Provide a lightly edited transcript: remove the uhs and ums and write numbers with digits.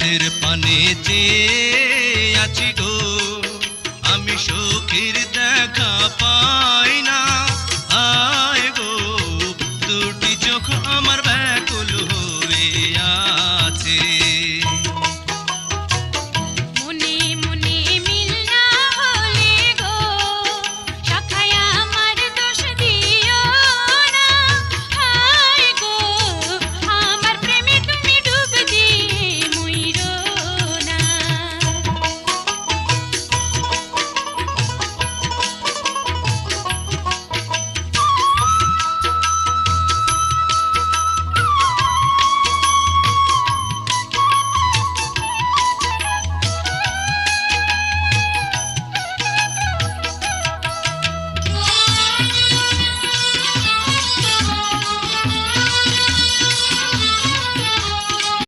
পথের পানে চেয়ে আছি গো, আমি সখীর দেখা পাই না। আয় গো, দুটি চোখ আমার